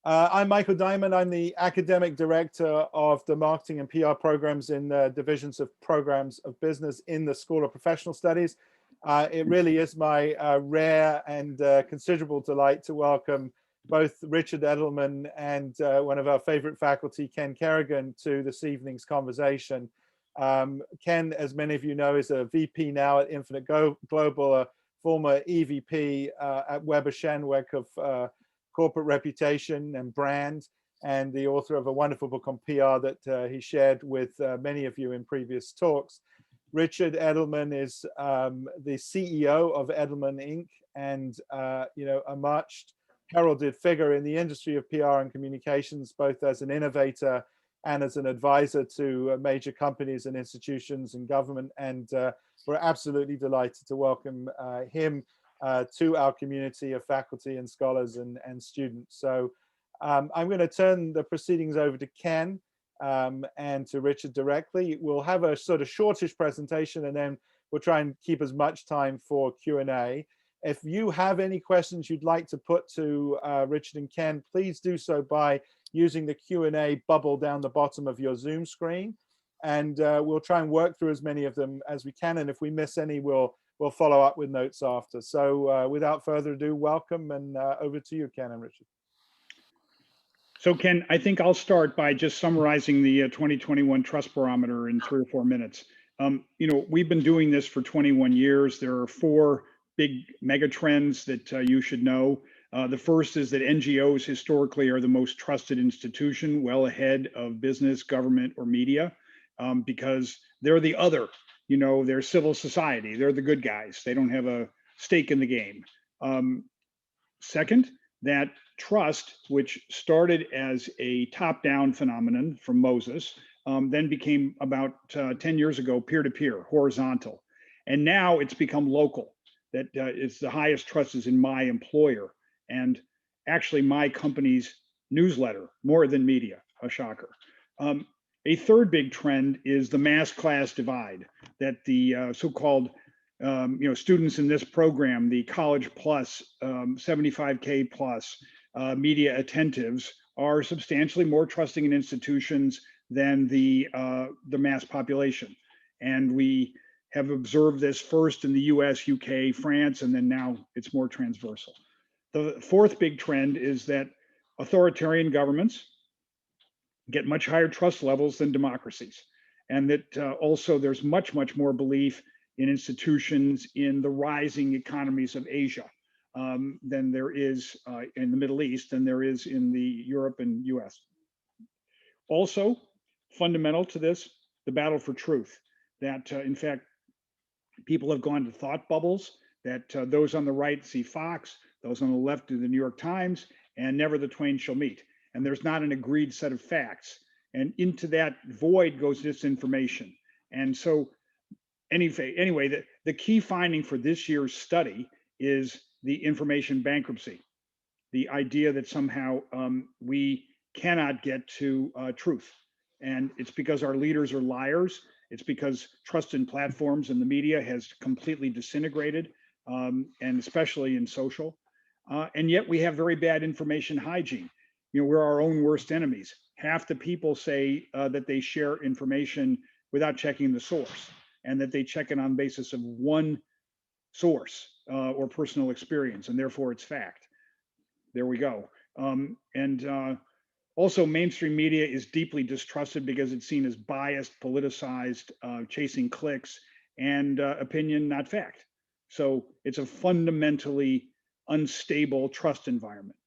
I'm Michael Diamond. I'm the academic director of the marketing and PR programs in the divisions of programs of business in the School of Professional Studies. It really is my rare and considerable delight to welcome both Richard Edelman and one of our favorite faculty, Ken Kerrigan, to this evening's conversation. Ken, as many of you know, is a VP now at Infinite Global, a former EVP at Weber Shandwick of corporate reputation and brand, and the author of a wonderful book on PR that he shared with many of you in previous talks. Richard Edelman is the CEO of Edelman Inc. and a much heralded figure in the industry of PR and communications, both as an innovator and as an advisor to major companies and institutions and government. And we're absolutely delighted to welcome him to our community of faculty and scholars and students. So I'm going to turn the proceedings over to Ken and to Richard directly. We'll have a sort of shortish presentation, and then we'll try and keep as much time for Q&A. If you have any questions you'd like to put to Richard and Ken, please do so by using the Q&A bubble down the bottom of your Zoom screen. And we'll try and work through as many of them as we can. And if we miss any, we'll follow up with notes after. So without further ado, welcome, and over to you, Ken and Richard. So Ken, I think I'll start by just summarizing the 2021 Trust Barometer in 3 or 4 minutes. We've been doing this for 21 years. There are 4 big mega trends that you should know. The first is that NGOs historically are the most trusted institution, well ahead of business, government, or media, because they're the other. They're civil society. They're the good guys. They don't have a stake in the game. Second, that trust, which started as a top-down phenomenon from Moses, then became about 10 years ago peer-to-peer, horizontal. And now it's become local. That it's the highest trust is in my employer and actually my company's newsletter more than media, a shocker. A third big trend is the mass class divide, that the so-called students in this program, the college plus, 75K plus media attentives, are substantially more trusting in institutions than the mass population. And we have observed this first in the US, UK, France, and then now it's more transversal. The fourth big trend is that authoritarian governments get much higher trust levels than democracies. And that also there's much, much more belief in institutions in the rising economies of Asia than there is in the Middle East than there is in the Europe and US. Also, fundamental to this, the battle for truth, that in fact, people have gone to thought bubbles, that those on the right see Fox, those on the left do the New York Times, and never the twain shall meet. And there's not an agreed set of facts. And into that void goes disinformation. And so anyway, the key finding for this year's study is the information bankruptcy, the idea that somehow we cannot get to truth. And it's because our leaders are liars. It's because trust in platforms and the media has completely disintegrated, and especially in social. And yet we have very bad information hygiene. We're our own worst enemies. Half the people say that they share information without checking the source, and that they check it on basis of one source or personal experience, and therefore it's fact. There we go. Also, mainstream media is deeply distrusted because it's seen as biased, politicized, chasing clicks, and opinion, not fact. So it's a fundamentally unstable trust environment.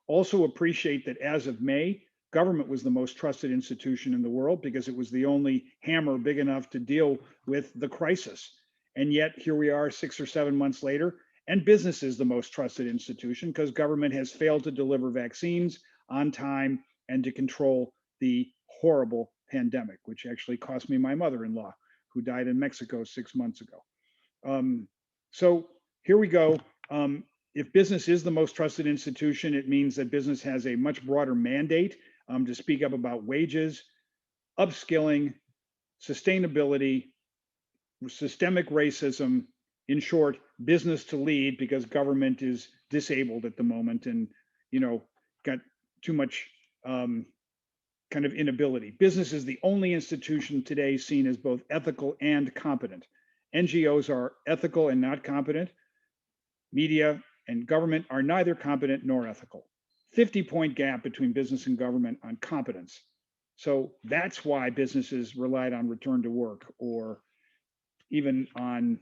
Also appreciate that as of May, government was the most trusted institution in the world because it was the only hammer big enough to deal with the crisis. And yet here we are 6 or 7 months later, and business is the most trusted institution because government has failed to deliver vaccines on time and to control the horrible pandemic, which actually cost me my mother-in-law, who died in Mexico 6 months ago. So here we go. If business is the most trusted institution, it means that business has a much broader mandate to speak up about wages, upskilling, sustainability, systemic racism, in short, business to lead, because government is disabled at the moment and got too much kind of inability. Business is the only institution today seen as both ethical and competent. NGOs are ethical and not competent. Media and government are neither competent nor ethical. 50-point gap between business and government on competence. So that's why businesses relied on return to work, or even on,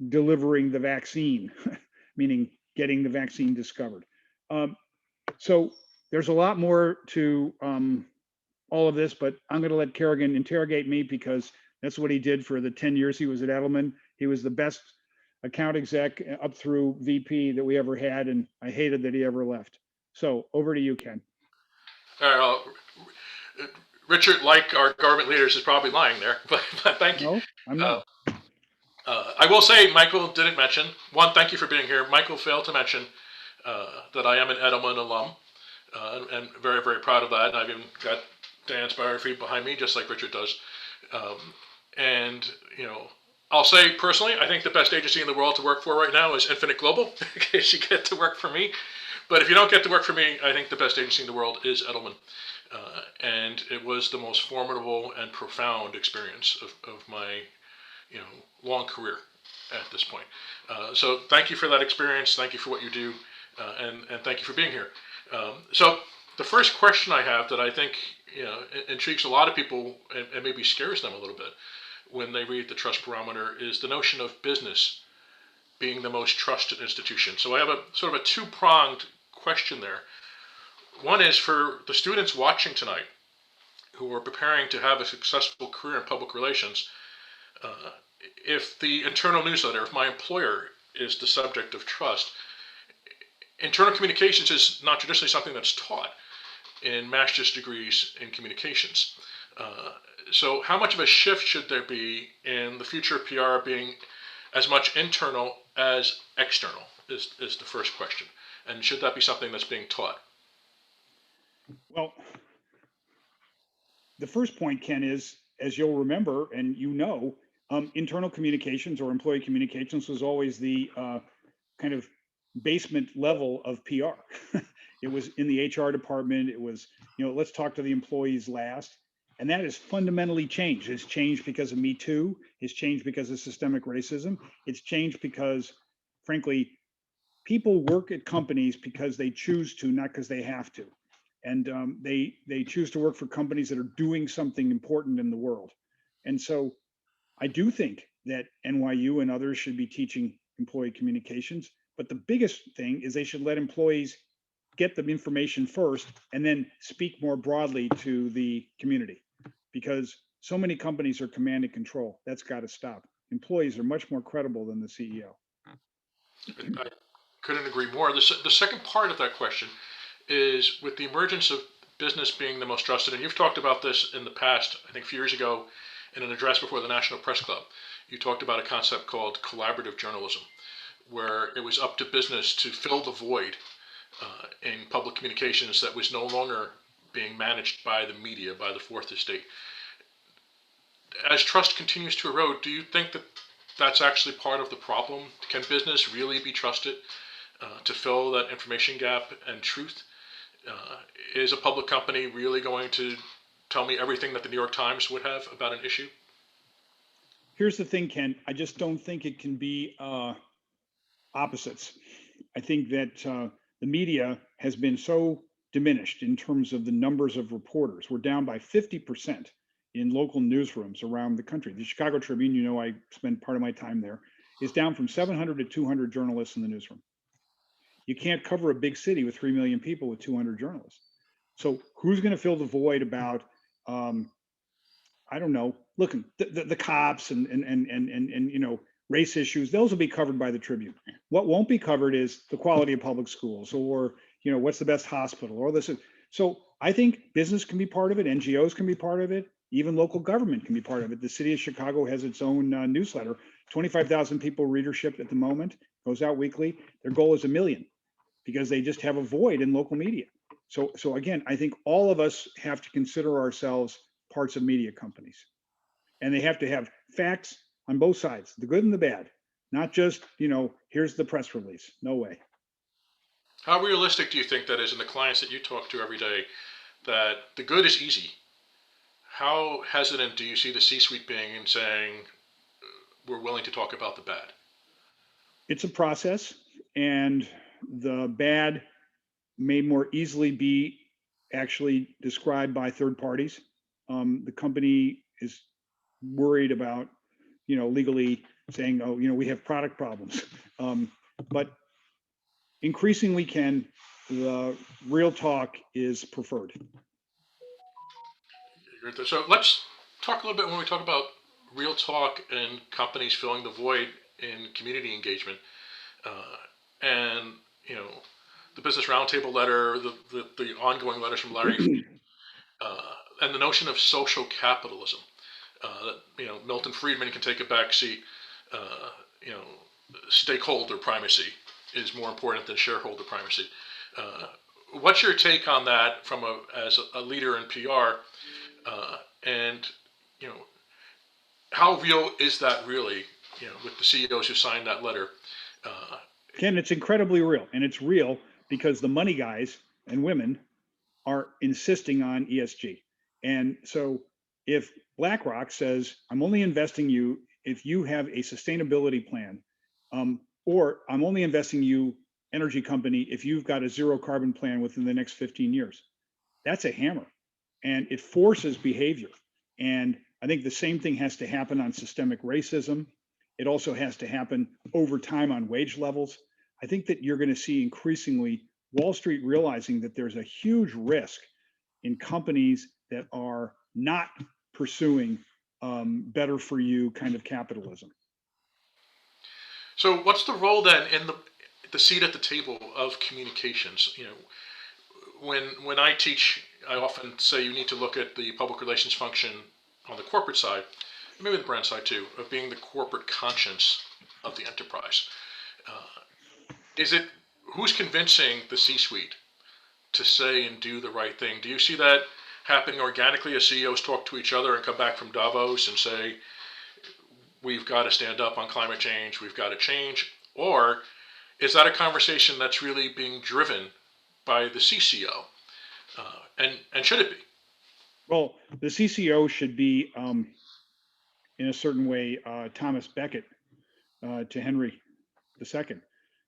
delivering the vaccine, meaning getting the vaccine discovered. So there's a lot more to all of this, but I'm going to let Kerrigan interrogate me, because that's what he did for the 10 years he was at Edelman. He was the best account exec up through VP that we ever had, and I hated that he ever left. So over to you, Ken. Richard, like our government leaders, is probably lying there, but thank you. No, I'm not. I will say, Michael didn't mention, one, thank you for being here. Michael failed to mention that I am an Edelman alum, and very, very proud of that. And I've even got Dan's biography behind me, just like Richard does. And, I'll say personally, I think the best agency in the world to work for right now is Infinite Global, in case you get to work for me. But if you don't get to work for me, I think the best agency in the world is Edelman. And it was the most formidable and profound experience of my, long career at this point. So thank you for that experience. Thank you for what you do. And thank you for being here. So the first question I have that I think, intrigues a lot of people and maybe scares them a little bit when they read the Trust Barometer is the notion of business being the most trusted institution. So I have a sort of a two-pronged question there. One is for the students watching tonight who are preparing to have a successful career in public relations. If the internal newsletter, if my employer is the subject of trust, internal communications is not traditionally something that's taught in master's degrees in communications. So how much of a shift should there be in the future of PR being as much internal as external is the first question. And should that be something that's being taught? Well, the first point, Ken, is, as you'll remember, and internal communications or employee communications was always the kind of basement level of PR. It was in the HR department. It was, let's talk to the employees last. And that has fundamentally changed. It's changed because of Me Too. It's changed because of systemic racism. It's changed because, frankly, people work at companies because they choose to, not because they have to. And they choose to work for companies that are doing something important in the world. And so I do think that NYU and others should be teaching employee communications. But the biggest thing is they should let employees get the information first and then speak more broadly to the community, because so many companies are command and control. That's got to stop. Employees are much more credible than the CEO. I couldn't agree more. The second part of that question is, with the emergence of business being the most trusted, and you've talked about this in the past, I think a few years ago in an address before the National Press Club, you talked about a concept called collaborative journalism, where it was up to business to fill the void in public communications that was no longer being managed by the media, by the fourth estate. As trust continues to erode, do you think that that's actually part of the problem? Can business really be trusted to fill that information gap and truth? Is a public company really going to tell me everything that the New York Times would have about an issue? Here's the thing, Ken. I just don't think it can be opposites. I think that the media has been so diminished in terms of the numbers of reporters. We're down by 50% in local newsrooms around the country. The Chicago Tribune, I spend part of my time there, is down from 700 to 200 journalists in the newsroom. You can't cover a big city with 3 million people with 200 journalists. So who's going to fill the void about, I don't know, look, the cops and race issues, those will be covered by the Tribune. What won't be covered is the quality of public schools, or, what's the best hospital, or this. So I think business can be part of it. NGOs can be part of it. Even local government can be part of it. The city of Chicago has its own newsletter, 25,000 people readership at the moment, goes out weekly. Their goal is 1 million, because they just have a void in local media. So again, I think all of us have to consider ourselves parts of media companies, and they have to have facts on both sides, the good and the bad, not just, here's the press release. No way. How realistic do you think that is in the clients that you talk to every day, that the good is easy? How hesitant do you see the C-suite being in saying, we're willing to talk about the bad? It's a process, and the bad may more easily be actually described by third parties. The company is worried about, legally saying, oh, we have product problems. But increasingly, Ken, the real talk is preferred. So let's talk a little bit when we talk about real talk and companies filling the void in community engagement. And, the Business Roundtable letter, the ongoing letters from Larry, and the notion of social capitalism. Milton Friedman can take a back seat. You know, stakeholder primacy is more important than shareholder primacy. What's your take on that as a leader in PR? And how real is that really? With the CEOs who signed that letter. Ken, it's incredibly real, and it's real because the money guys and women are insisting on ESG. And so if BlackRock says, I'm only investing you if you have a sustainability plan, or I'm only investing you, energy company, if you've got a zero carbon plan within the next 15 years, that's a hammer, and it forces behavior. And I think the same thing has to happen on systemic racism. It also has to happen over time on wage levels. I think that you're going to see increasingly Wall Street realizing that there's a huge risk in companies that are not pursuing better for you kind of capitalism. So what's the role then in the seat at the table of communications? When I teach, I often say you need to look at the public relations function on the corporate side, maybe the brand side too, of being the corporate conscience of the enterprise. Who's convincing the C-suite to say and do the right thing? Do you see that happening organically as CEOs talk to each other and come back from Davos and say, we've got to stand up on climate change, we've got to change? Or is that a conversation that's really being driven by the CCO? And should it be? Well, the CCO should be, in a certain way, Thomas Becket to Henry II,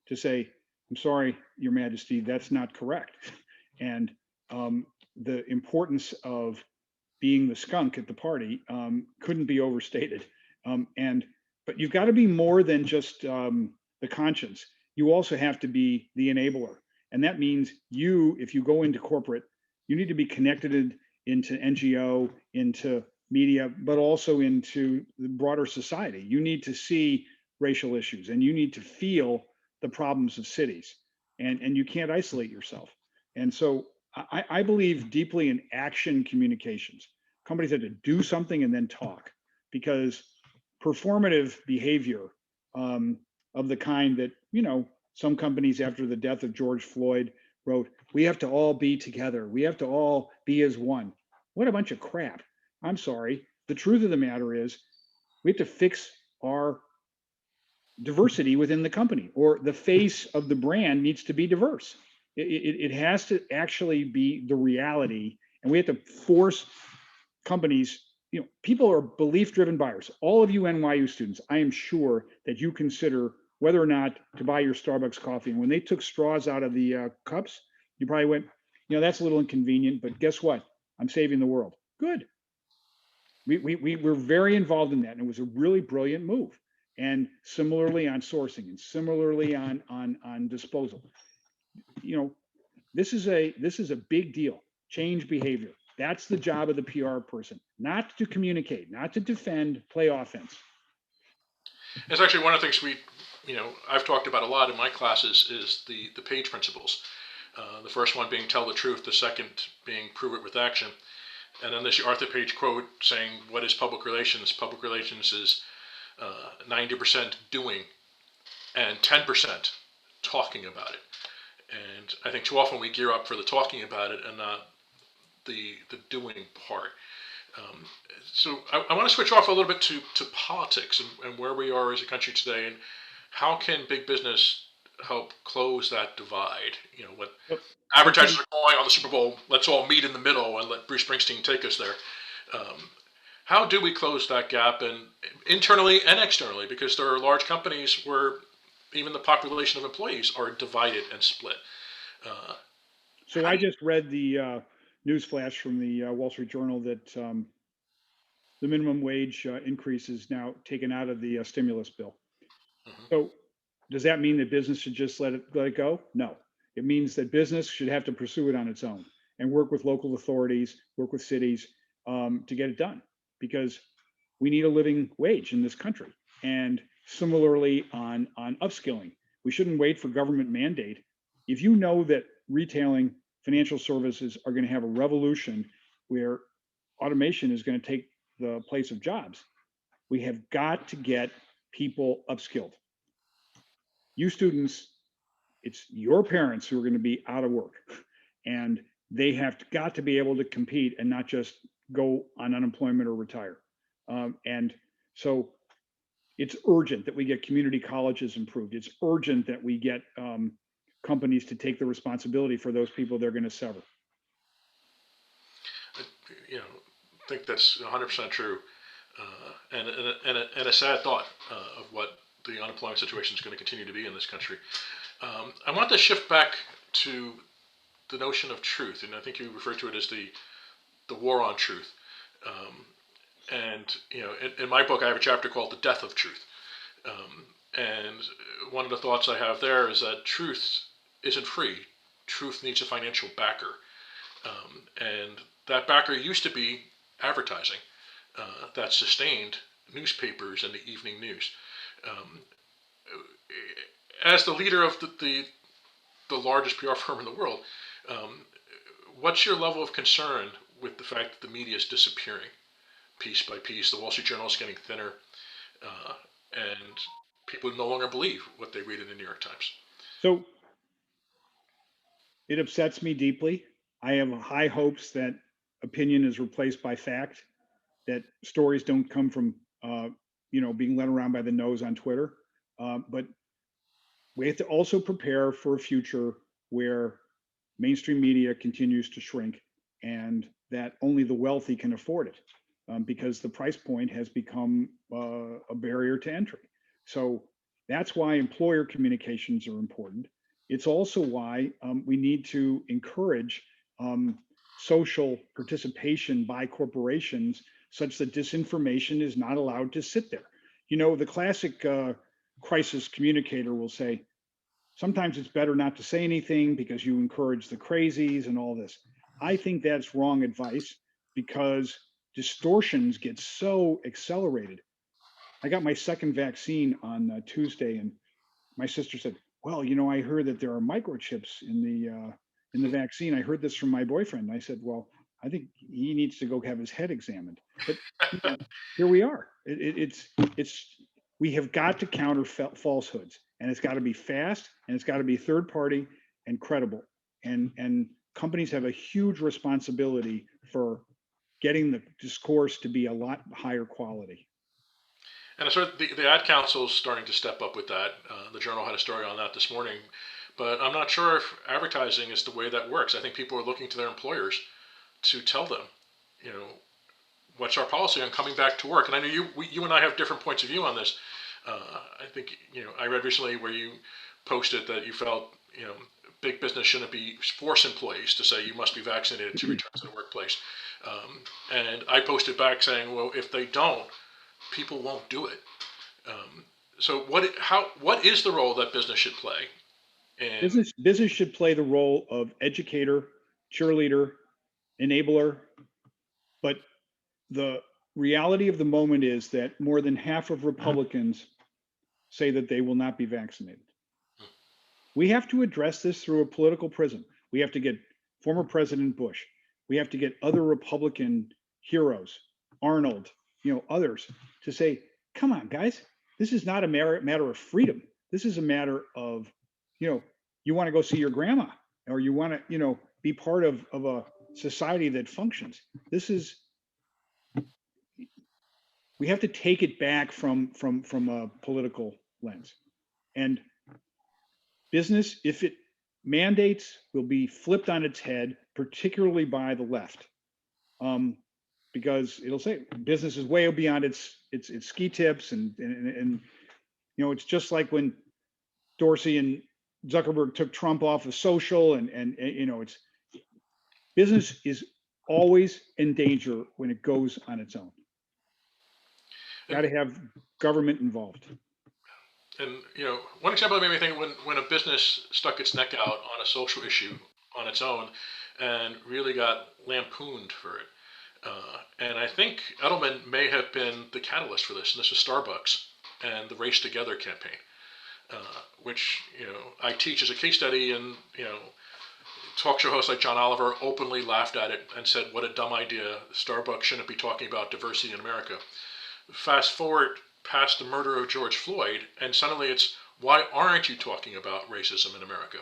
to say, I'm sorry, Your Majesty, that's not correct. And the importance of being the skunk at the party couldn't be overstated. But you've got to be more than just the conscience. You also have to be the enabler. And that means if you go into corporate, you need to be connected into NGO, into media, but also into the broader society. You need to see racial issues, and you need to feel the problems of cities, and you can't isolate yourself. And so I believe deeply in action communications. Companies have to do something and then talk, because performative behavior of the kind that, some companies after the death of George Floyd wrote, we have to all be together. We have to all be as one. What a bunch of crap. I'm sorry. The truth of the matter is we have to fix our diversity within the company, or the face of the brand needs to be diverse. It has to actually be the reality, and we have to force companies. People are belief-driven buyers. All of you NYU students, I am sure that you consider whether or not to buy your Starbucks coffee. And when they took straws out of the cups, you probably went, that's a little inconvenient, but guess what? I'm saving the world. Good. We were very involved in that, and it was a really brilliant move. And similarly on sourcing, and similarly on disposal. This is a big deal. Change behavior. That's the job of the PR person, not to communicate, not to defend, play offense. It's actually one of the things I've talked about a lot in my classes is the PAGE principles. The first one being tell the truth, the second being prove it with action. And then there's the Arthur Page quote saying, what is public relations? Public relations is 90% doing and 10% talking about it. And I think too often we gear up for the talking about it and not the doing part. So I want to switch off a little bit to politics and where we are as a country today, and how can big business help close that divide? You know, what Yep. advertisers are calling on the Super Bowl, let's all meet in the middle and let Bruce Springsteen take us there. How do we close that gap, and internally and externally? Because there are large companies where even the population of employees are divided and split. So I just read the news flash from the Wall Street Journal that the minimum wage increase is now taken out of the stimulus bill. Mhm. So does that mean that business should just let it go? No. It means that business should have to pursue it on its own and work with local authorities, work with cities to get it done, because we need a living wage in this country. And similarly on upskilling, we shouldn't wait for government mandate. If you know that retailing, financial services are going to have a revolution where automation is going to take the place of jobs, we have got to get people upskilled. You students, it's your parents who are going to be out of work, and they have got to be able to compete and not just go on unemployment or retire. And so it's urgent that we get community colleges improved. It's urgent that we get companies to take the responsibility for those people they're going to sever. You know, I think that's 100% true, and a sad thought of what the unemployment situation is going to continue to be in this country. I want to shift back to the notion of truth, and I think you referred to it as the war on truth. And you know, in my book, I have a chapter called "The Death of Truth," and one of the thoughts I have there is that truth isn't free. Truth needs a financial backer, and that backer used to be advertising that sustained newspapers and the evening news. Um, as the leader of the largest PR firm in the world, um, what's your level of concern with the fact that the media is disappearing piece by piece? The Wall Street Journal is getting thinner, and people no longer believe what they read in the New York Times. So it upsets me deeply. I have high hopes that opinion is replaced by fact, that stories don't come from being led around by the nose on Twitter. But we have to also prepare for a future where mainstream media continues to shrink and that only the wealthy can afford it, because the price point has become a barrier to entry. So that's why employer communications are important. It's also why we need to encourage social participation by corporations such that disinformation is not allowed to sit there. You know, the classic crisis communicator will say, sometimes it's better not to say anything because you encourage the crazies and all this. I think that's wrong advice, because distortions get so accelerated. I got my second vaccine on Tuesday, and my sister said, "Well, you know, I heard that there are microchips in the vaccine. I heard this from my boyfriend." And I said, "Well, I think he needs to go have his head examined." But you know, here we are. It's we have got to counter falsehoods, and it's got to be fast, and it's got to be third party and credible. And companies have a huge responsibility for getting the discourse to be a lot higher quality. And sort of the ad council is starting to step up with that. The Journal had a story on that this morning, but I'm not sure if advertising is the way that works. I think people are looking to their employers to tell them, you know, what's our policy on coming back to work. And I know you and I have different points of view on this. I think, you know, I read recently where you posted that you felt, you know, big business shouldn't be force employees to say you must be vaccinated to return to the workplace. And I posted back saying, well, if they don't, people won't do it. So what is the role that business should play? And Business should play the role of educator, cheerleader, enabler. But the reality of the moment is that more than half of Republicans say that they will not be vaccinated. We have to address this through a political prism. We have to get former President Bush. We have to get other Republican heroes, Arnold, you know, others, to say, come on, guys, this is not a matter of freedom. This is a matter of, you know, you want to go see your grandma, or you want to, you know, be part of a society that functions. We have to take it back from a political lens. And business, if it mandates, will be flipped on its head, particularly by the left. Because it'll say business is way beyond its ski tips, and you know, it's just like when Dorsey and Zuckerberg took Trump off of social, and you know, it's business is always in danger when it goes on its own. Got to have government involved. And you know, one example that made me think when a business stuck its neck out on a social issue on its own and really got lampooned for it. And I think Edelman may have been the catalyst for this. And this was Starbucks and the Race Together campaign, which, you know, I teach as a case study, and you know, talk show hosts like John Oliver openly laughed at it and said, "What a dumb idea! Starbucks shouldn't be talking about diversity in America." Fast forward past the murder of George Floyd, and suddenly it's, why aren't you talking about racism in America?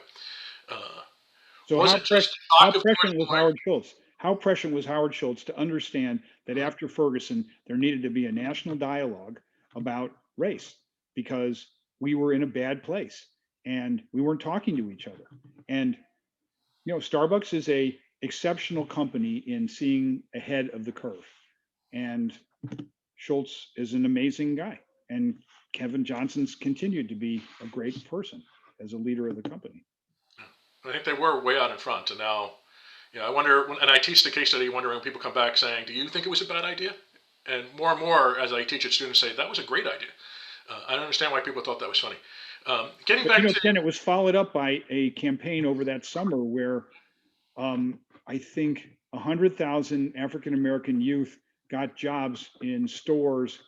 So Was how it just how talk of prescient George was Floyd? Howard Schultz? How prescient was Howard Schultz to understand that after Ferguson, there needed to be a national dialogue about race, because we were in a bad place and we weren't talking to each other. And you know, Starbucks is a exceptional company in seeing ahead of the curve, and Schultz is an amazing guy. And Kevin Johnson's continued to be a great person as a leader of the company. I think they were way out in front, and now, you know, I wonder. And I teach the case study, wondering when people come back saying, "Do you think it was a bad idea?" And more, as I teach it, students say that was a great idea. I don't understand why people thought that was funny. Getting But back you know, to Ken, it was followed up by a campaign over that summer where I think 100,000 African American youth got jobs in stores,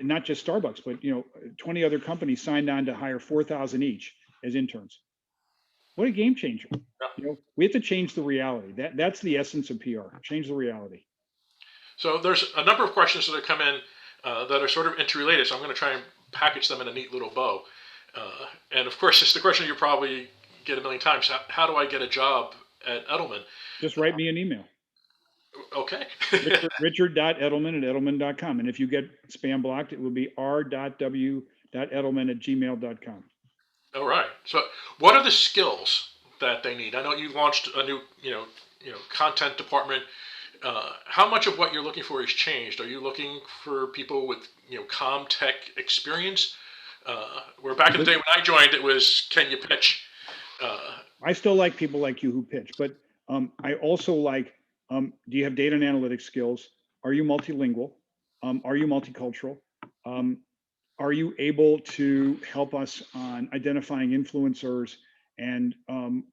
not just Starbucks, but you know, 20 other companies signed on to hire 4,000 each as interns. What a game changer! You know, we have to change the reality. That's the essence of PR. Change the reality. So there's a number of questions that have come in that are sort of interrelated. So I'm going to try and package them in a neat little bow. And of course, it's the question you probably get a million times: how do I get a job at Edelman? Just write me an email. Okay. Richard.edelman@edelman.com. And if you get spam blocked, it will be r.w.edelman@gmail.com. All right. So, what are the skills that they need? I know you launched a new, content department. How much of what you're looking for has changed? Are you looking for people with, comm tech experience? Where back in the day when I joined, it was, can you pitch? I still like people like you who pitch, but I also like, do you have data and analytics skills? Are you multilingual? Are you multicultural? Are you able to help us on identifying influencers? And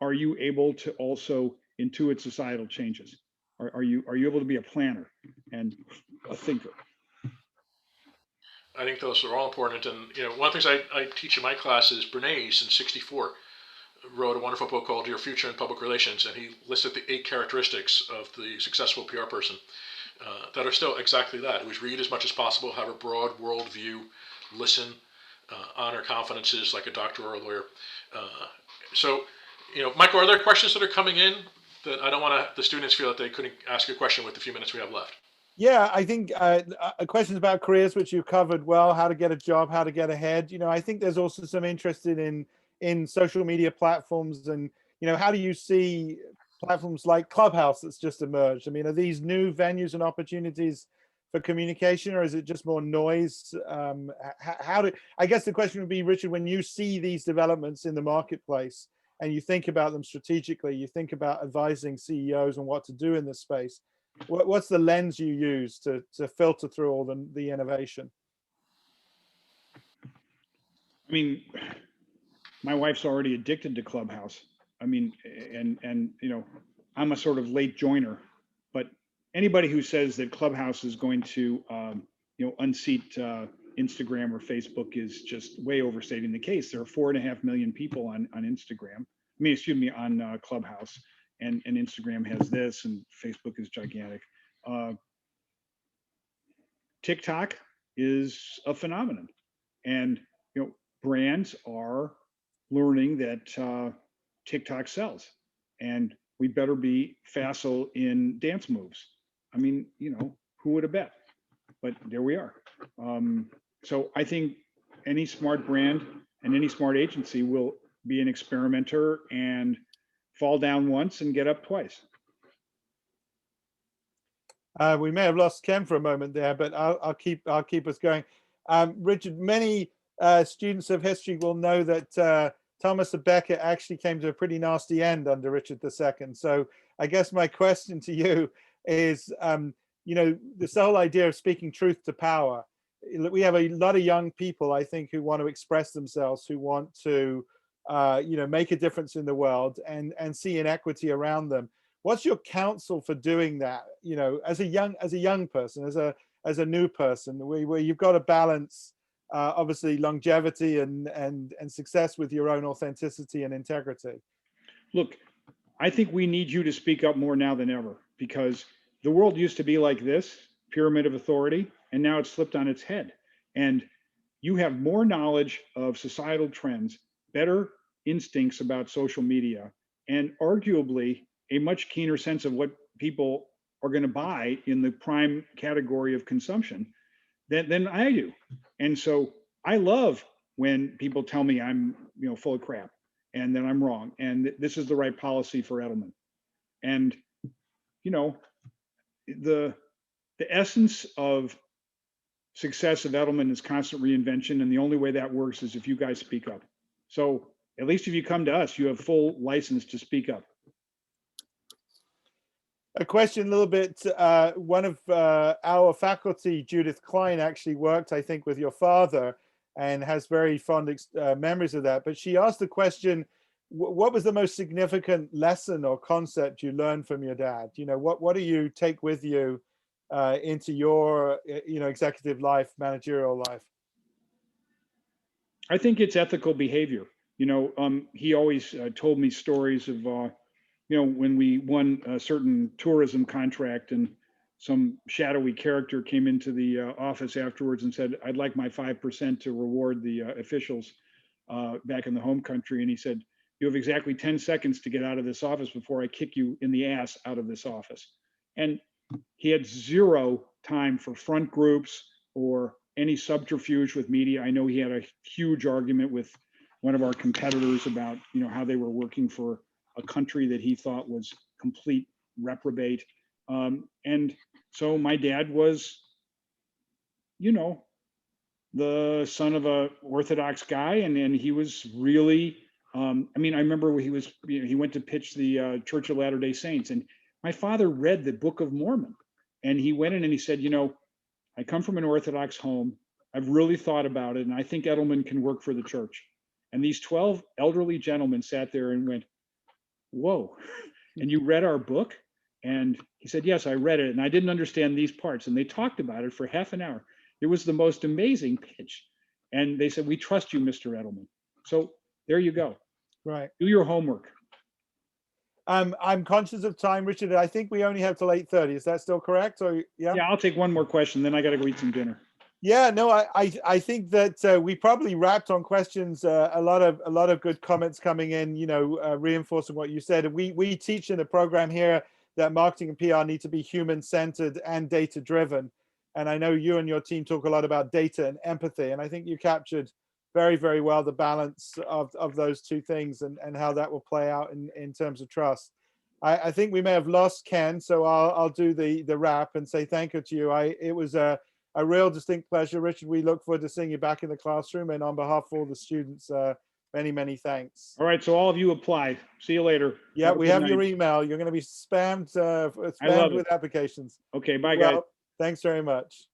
are you able to also intuit societal changes? Are you able to be a planner and a thinker? I think those are all important. And, one of the things I teach in my class is Bernays in '64 wrote a wonderful book called Your Future in Public Relations. And he listed the 8 characteristics of the successful PR person that are still exactly that. It was read as much as possible, have a broad worldview, listen, honor confidences like a doctor or a lawyer. So, Michael, are there questions that are coming in that I don't want the students feel that they couldn't ask a question with the few minutes we have left? Yeah, I think questions about careers, which you covered well, how to get a job, how to get ahead. I think there's also some interest in social media platforms, and how do you see platforms like Clubhouse that's just emerged? I mean, are these new venues and opportunities for communication, or is it just more noise? I guess the question would be, Richard, when you see these developments in the marketplace and you think about them strategically, you think about advising CEOs on what to do in this space. What's the lens you use to filter through all the innovation? I mean, my wife's already addicted to Clubhouse. I mean, and I'm a sort of late joiner, but anybody who says that Clubhouse is going to unseat Instagram or Facebook is just way overstating the case. There are 4.5 million people on Instagram. On Clubhouse, and Instagram has this, and Facebook is gigantic. TikTok is a phenomenon, and brands are learning that TikTok sells, and we better be facile in dance moves. I mean, who would have bet? But there we are. So I think any smart brand and any smart agency will be an experimenter and fall down once and get up twice. We may have lost Ken for a moment there, but I'll keep us going. Richard, many students of history will know that Thomas à Becket actually came to a pretty nasty end under Richard II. So I guess my question to you is, you know, this whole idea of speaking truth to power. We have a lot of young people, I think, who want to express themselves, who want to, you know, make a difference in the world and see inequity around them. What's your counsel for doing that? You know, as a young person, as a new person, where you've got to balance obviously longevity and success with your own authenticity and integrity. Look, I think we need you to speak up more now than ever, because the world used to be like this pyramid of authority, and now it's flipped on its head. And you have more knowledge of societal trends, better instincts about social media, and arguably a much keener sense of what people are going to buy in the prime category of consumption than I do. And so I love when people tell me I'm, you know, full of crap and that I'm wrong and this is the right policy for Edelman. And, you know, the essence of success of Edelman is constant reinvention, and the only way that works is if you guys speak up. So at least if you come to us, you have full license to speak up. A question a little bit, one of our faculty, Judith Klein, actually worked, I think, with your father and has very fond memories of that. But she asked the question, what was the most significant lesson or concept you learned from your dad? You know, what do you take with you into your, you know, executive life, managerial life? I think it's ethical behavior. You know, he always told me stories of, you know, when we won a certain tourism contract and some shadowy character came into the office afterwards and said, I'd like my 5% to reward the officials back in the home country. And he said, you have exactly 10 seconds to get out of this office before I kick you in the ass out of this office. And he had zero time for front groups or any subterfuge with media. I know he had a huge argument with one of our competitors about, you know, how they were working for a country that he thought was complete reprobate. And so my dad was, you know, the son of a Orthodox guy. And he was really, I mean, I remember when he was, you know, he went to pitch the Church of Latter-day Saints, and my father read the Book of Mormon, and he went in and he said, you know, I come from an Orthodox home. I've really thought about it, and I think Edelman can work for the church. And these 12 elderly gentlemen sat there and went, whoa, and you read our book? And he said, yes, I read it, and I didn't understand these parts. And they talked about it for half an hour. It was the most amazing pitch. And they said, we trust you, Mr. Edelman. So there you go. Right. Do your homework. I'm conscious of time, Richard. I think we only have till 8:30. Is that still correct? Or yeah? Yeah, I'll take one more question, then I got to go eat some dinner. Yeah, no, I think that we probably wrapped on questions. A lot of good comments coming in, you know, reinforcing what you said. We teach in the program here that marketing and PR need to be human-centered and data-driven. And I know you and your team talk a lot about data and empathy. And I think you captured very, very well the balance of those two things and how that will play out in terms of trust. I think we may have lost Ken, so I'll do the wrap and say thank you to you. It was a real distinct pleasure, Richard. We look forward to seeing you back in the classroom, and on behalf of all the students, many, many thanks. All right, so all of you apply. See you later. Yeah, we have your email. You're going to be spammed with applications. Okay, bye, guys. Well, thanks very much.